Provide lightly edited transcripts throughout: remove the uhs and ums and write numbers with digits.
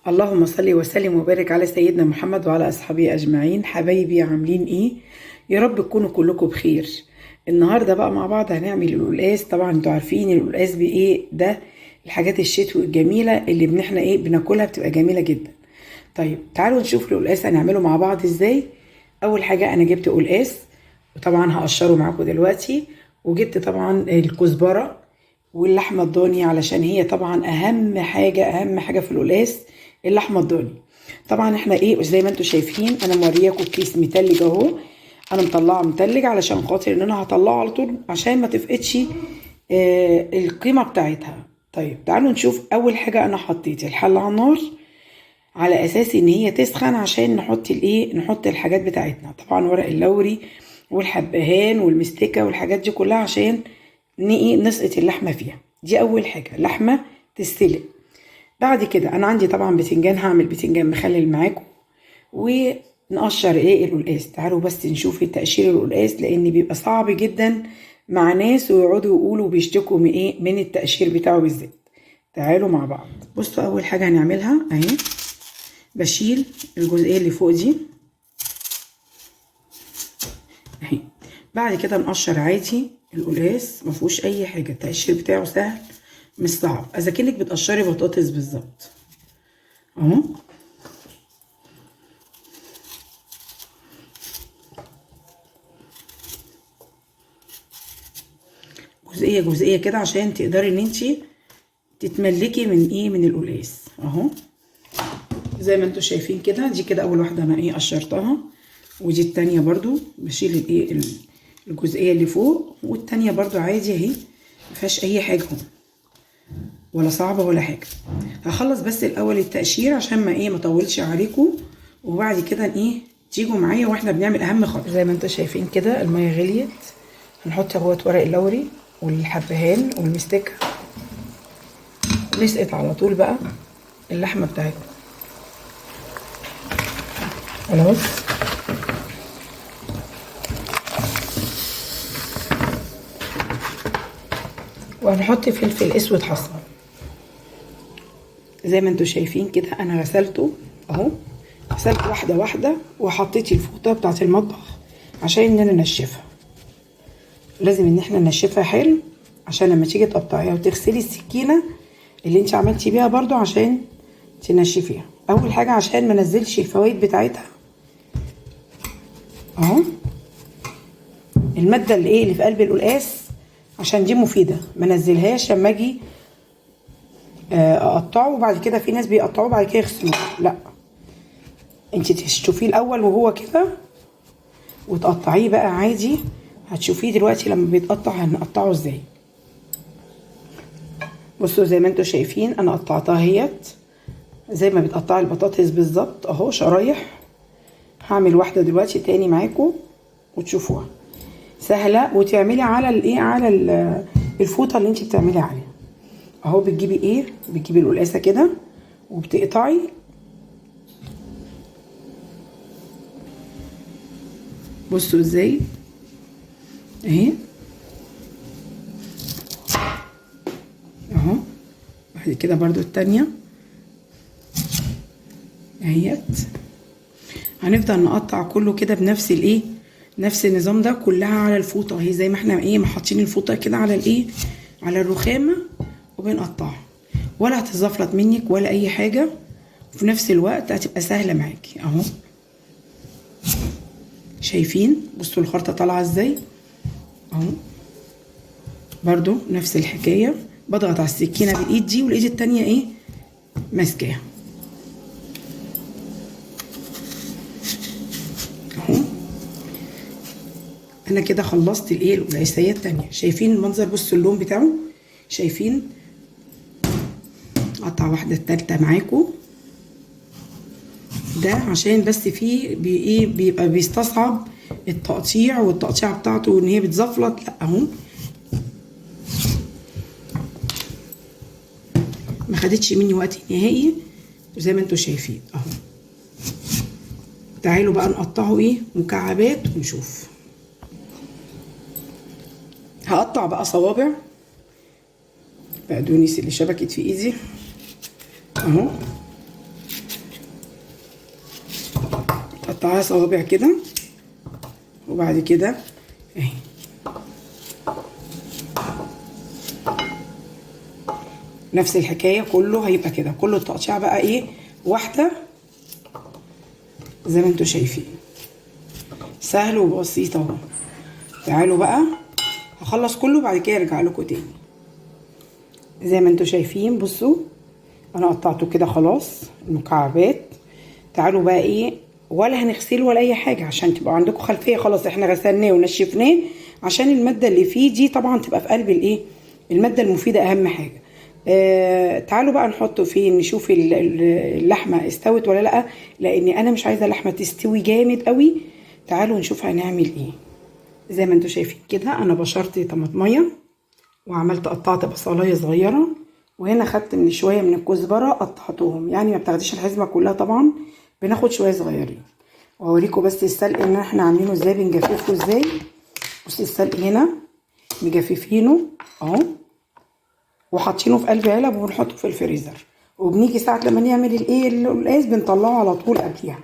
اللهم صل وسلم وبارك على سيدنا محمد وعلى اصحابه اجمعين. حبايبي عاملين ايه؟ يا رب تكونوا كلكم بخير. النهارده بقى مع بعض هنعمل القلقاس. طبعا انتوا عارفين القلقاس بايه ده، الحاجات الشتوي الجميله اللي احنا بناكلها بتبقى جميله جدا. طيب تعالوا نشوف القلقاس هنعمله مع بعض ازاي. اول حاجه انا جبت قلقاس، وطبعا هقشره معاكم دلوقتي. وجبت طبعا الكزبره واللحمه الضاني، علشان هي طبعا اهم حاجه في القلقاس اللحمه الضاني. طبعا احنا زي ما انتم شايفين انا مورياكم الكيس متلج اهو. انا مطلعه متلج علشان خاطر ان انا هطلعه على طول عشان ما تفقدش القيمه بتاعتها. طيب تعالوا نشوف. اول حاجه انا حطيت الحله على النار على اساس ان هي تسخن عشان نحط الحاجات بتاعتنا. طبعا ورق اللوري والحبهان والمستكه والحاجات دي كلها عشان نسقط اللحمه فيها. دي اول حاجه، لحمه تستلق. بعد كده انا عندي طبعا بتنجان، هعمل بتنجان مخلل معاكم ونقشر القلقاس. تعالوا بس نشوف التقشير القلقاس، لان بيبقى صعب جدا مع ناس ويقعدوا يقولوا بيشتكوا من التقشير بتاعه بالذات. تعالوا مع بعض. بصوا اول حاجه هنعملها اهي، بشيل الجزئيه اللي فوق دي اهي. بعد كده نقشر عادي القلقاس، ما فيهوش اي حاجه، التقشير بتاعه سهل مش صعب، اذا كأنك بتقشري بطاطس بالظبط اهو. جزئيه جزئيه كده عشان تقدري ان انت تتملكي من القلقاس اهو. زي ما انتم شايفين كده، دي كده اول واحده انا قشرتها، ودي التانية برضو بشيل الجزئيه اللي فوق، والتانية برضو عادي اهي، مفيهاش اي حاجه ولا صعبه ولا حاجه. هخلص بس الاول التقشير عشان ما اطولش عليكم، وبعد كده تيجوا معايا واحنا بنعمل اهم خطوه. زي ما انتم شايفين كده الميه غليت، هنحط اهوت ورق اللوري والحبهان والمستكه، ونسقط على طول بقى اللحمه بتاعتنا خلاص. وهنحط فلفل اسود حصى زي ما انتم شايفين كده. انا غسلته اهو، غسلت واحده واحده، وحطيت الفوطه بتاعه المطبخ عشان ان انا انشفها. لازم ان احنا ننشفها حلو عشان لما تيجي تقطعيها وتغسلي السكينه اللي انت عملتي بيها برضو عشان تنشفيها. اول حاجه عشان ما نزلش الفوائد بتاعتها اهو، الماده اللي في قلب القلقاس، عشان دي مفيده ما نزلهاش لما اجي اقطعه. وبعد كده في ناس بيقطعوه بعد كده يغسلوه، لا، انت تشوفيه الاول وهو كده وتقطعيه بقى عادي. هتشوفيه دلوقتي لما بيتقطع هنقطعه ازاي. بصوا زي ما انتم شايفين انا قطعتها اهيت زي ما بتقطعي البطاطس بالظبط اهو، شرايح. هعمل واحده دلوقتي تاني معاكم وتشوفوها سهله، وتعملي على الفوطه اللي انت بتعملي عليها اهو. بتجيبي القلقاسه كده وبتقطعي بصوا ازاي اهي اهو. بعد كده برضو التانية اهيت. هنفضل نقطع كله كده بنفس نفس النظام ده كلها على الفوطه اهي، زي ما احنا محطين الفوطه كده على الرخامه وبنقطعها، ولا هتزفلط منك ولا اي حاجه، وفي نفس الوقت هتبقى سهله معاكي اهو. شايفين؟ بصوا الخرطه طالعه ازاي اهو. برضو نفس الحكايه، بضغط على السكينه بالايد دي والايد التانيه ماسكاها اهو. انا كده خلصت القلقاسيه التانيه. شايفين المنظر؟ بصوا اللون بتاعه، شايفين؟ قطع واحده التالته معاكم ده عشان بس فيه بيبقى بيستصعب التقطيع، والتقطيعه بتاعته ان هي بتزفلط، لا اهو ما خدتش مني وقت نهائي، وزي ما انتم شايفين اهو. تعالوا بقى نقطعه مكعبات ونشوف. هقطع بقى صوابع بقدونس اللي شبكت في ايدي اهو، تقطعها صوابع كده، وبعد كده اهي نفس الحكايه كله هيبقى كده، كله التقطيع بقى ايه واحده زي ما انتوا شايفين، سهل وبسيط اهو. تعالوا بقى هخلص كله بعد كده ارجع لكم تاني. زي ما انتوا شايفين بصوا انا قطعته كده خلاص المكعبات. تعالوا بقى ايه، ولا هنغسله ولا اي حاجه عشان تبقوا عندكم خلفيه، خلاص احنا غسلناه ونشفناه عشان الماده اللي فيه دي طبعا تبقى في قلب الايه، الماده المفيده اهم حاجه. تعالوا بقى نحطه فين نشوف اللحمه استوت ولا لا، لان انا مش عايزه اللحمه تستوي جامد قوي. تعالوا نشوف هنعمل ايه. زي ما انتوا شايفين كده انا بشرت طماطميه وعملت قطعت بصلايه صغيره، وهنا خدت من شويه من الكزبره قطعتهم، يعني ما بتاخديش الحزمه كلها طبعا، بناخد شويه صغيرين. واوريكم بس السلق ان احنا عاملينه ازاي، بنجففه ازاي. بصي السلق هنا مجففينه اهو وحاطينه في قلب علب وبنحطه في الفريزر، وبنيجي ساعه لما نعمل الايه القلقاس بنطلعه على طول قبليها.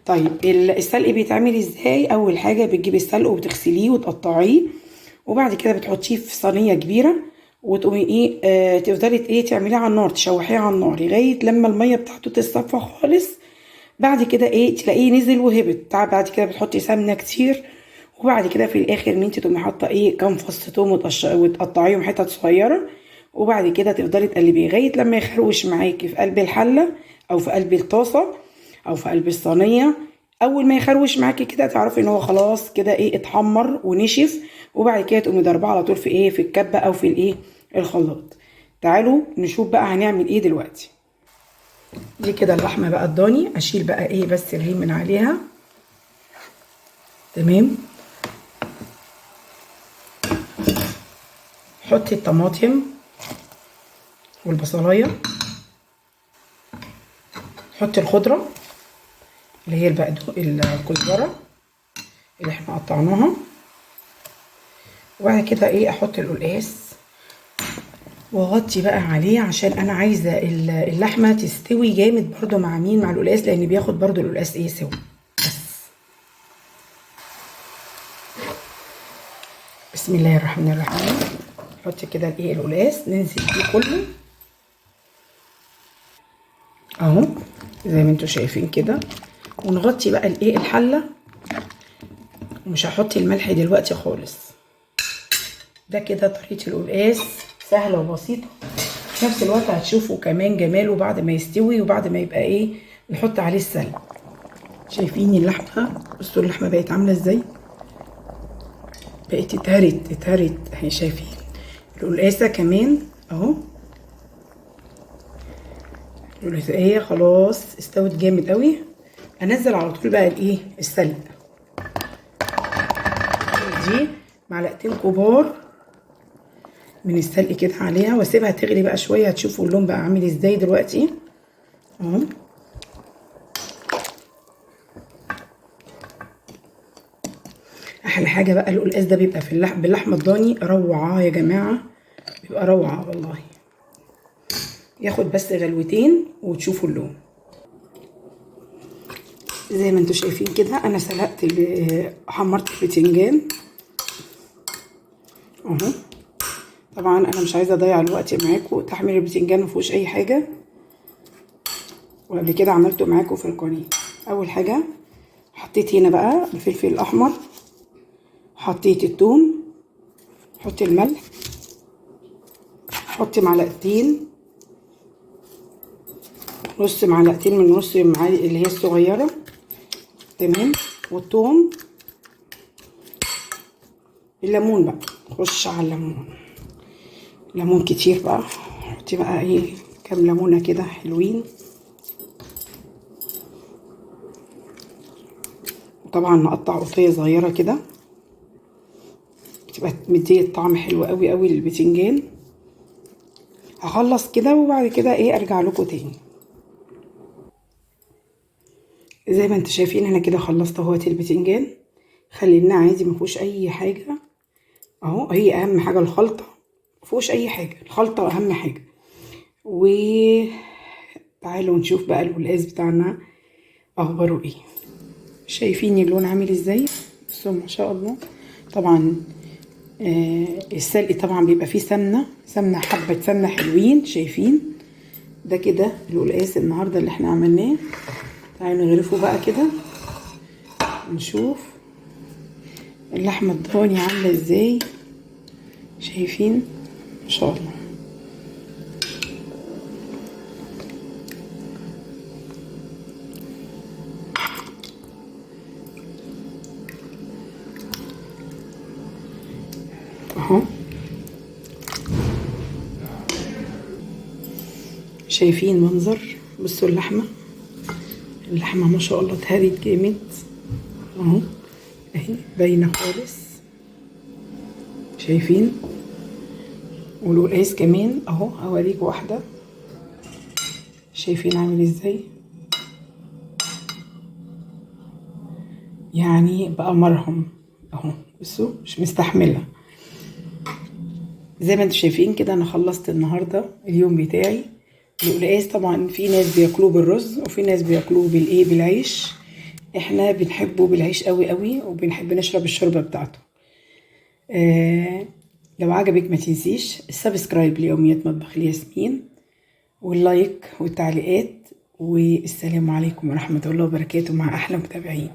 طيب السلق بيتعمل ازاي؟ اول حاجه بتجيبي السلق وبتغسليه وتقطعيه، وبعد كده بتحطيه في صينيه كبيره وتقومي ايه تفضلي ايه تعمليه على النار، تشوحيه على النار لغايه لما الميه بتاعته تتصفى خالص. بعد كده ايه تلاقيه نزل وهبط. بعد كده بتحطي سمنه كتير، وبعد كده في الاخر ان انت تقومي حاطه ايه كام فص توم وتقطعيهم حتت صغيره، وبعد كده تفضلي تقلبيه لغايه لما يخروش معاكي في قلب الحله او في قلب الطاسه او في قلب الصينيه. اول ما يخروش معاكي كده تعرفي ان هو خلاص كده ايه اتحمر ونشف، وبعد كده تقومي ضرباه على طول في ايه في الكبه او في الايه الخلاط. تعالوا نشوف بقى هنعمل ايه دلوقتي. دي كده اللحمه بقى الضاني، اشيل بقى ايه بس الريم من عليها تمام. حطي الطماطم والبصلايه، حطي الخضره اللي هي الكزبره اللي احنا قطعناها، وبعد كده ايه احط القلقاس واغطي بقى عليه عشان انا عايزه اللحمه تستوي جامد برده مع مين، مع القلقاس، لان بياخد برده القلقاس ايه سوا. بسم الله الرحمن الرحيم. نحط كده الايه القلقاس ننزل بيه كله اهو زي ما انتوا شايفين كده، ونغطي بقى الايه الحله، ومش هحط الملح دلوقتي خالص. ده كده طريقه القلقاس سهله وبسيطه، في نفس الوقت هتشوفوا كمان جماله بعد ما يستوي وبعد ما يبقى ايه نحط عليه السلق. شايفين اللحمه؟ بصوا اللحمه بقت عامله ازاي، بقت اتهرت اهي. شايفين القلقاسه كمان اهو، القلقاسه خلاص استوت جامد قوي. انزل على طول بقى الايه السلق. دي معلقتين كبار من السلق كده عليها، واسيبها تغلي بقى شويه، هتشوفوا اللون بقى عامل ازاي دلوقتي اهو. احلى حاجه بقى القلقاس ده بيبقى في باللحمه الضاني روعه يا جماعه، بيبقى روعه والله. ياخد بس غلوتين وتشوفوا اللون. زي ما انتوا شايفين كده انا سلقت حمرت البتنجان اهو. طبعا انا مش عايزه اضيع الوقت معاكم، تحمير البتنجان مفيهوش اي حاجه، وقبل كده عملته معاكم في القناه. اول حاجه حطيت هنا بقى الفلفل الاحمر، حطيت الثوم، حطي الملح، حطي معلقتين نص معلقتين من نص معالق اللي هي الصغيره تمام، والثوم. الليمون بقى نخش على الليمون، ليمون كتير بقى، حطي بقى ايه كام ليمونه كده حلوين. وطبعا نقطع قطيه صغيره كده تبقى مديه طعم حلو قوي قوي للبتنجان. هخلص كده وبعد كده ايه ارجع لكم تاني. زي ما انتوا شايفين انا كده خلصت اهوت البتنجان، خليناه عادي مفيهوش اي حاجه، اهو. هي اهم حاجه الخلطه، مفيهوش اي حاجه، الخلطه اهم حاجه. وتعالوا نشوف بقى القلقاس بتاعنا اخباره ايه. شايفين اللون عامل ازاي؟ بصوا ما شاء الله. طبعا السلق طبعا بيبقى فيه سمنه حبه سمنه حلوين. شايفين ده كده القلقاس النهارده اللي احنا عملناه. تعالوا نغرفه بقى كده نشوف اللحمه الضاني عامله ازاي. شايفين ما شاء الله. اهو شايفين منظر. بصوا اللحمه ما شاء الله اتهرت جامد اهو، اهي باينه خالص. شايفين والقلقاس كمان اهو. هوريك واحده. شايفين عامل ازاي؟ يعني بقى مرهم اهو. بصوا مش مستحمله. زي ما انتم شايفين كده انا خلصت النهارده اليوم بتاعي. القلقاس طبعا في ناس بياكلوه بالرز وفي ناس بياكلوه بالعيش. احنا بنحبه بالعيش قوي قوي، وبنحب نشرب الشوربه بتاعته. لو عجبك ما تنسيش السبسكرايب ليوميات مطبخ الياسمين، واللايك والتعليقات. والسلام عليكم ورحمه الله وبركاته مع احلى متابعين.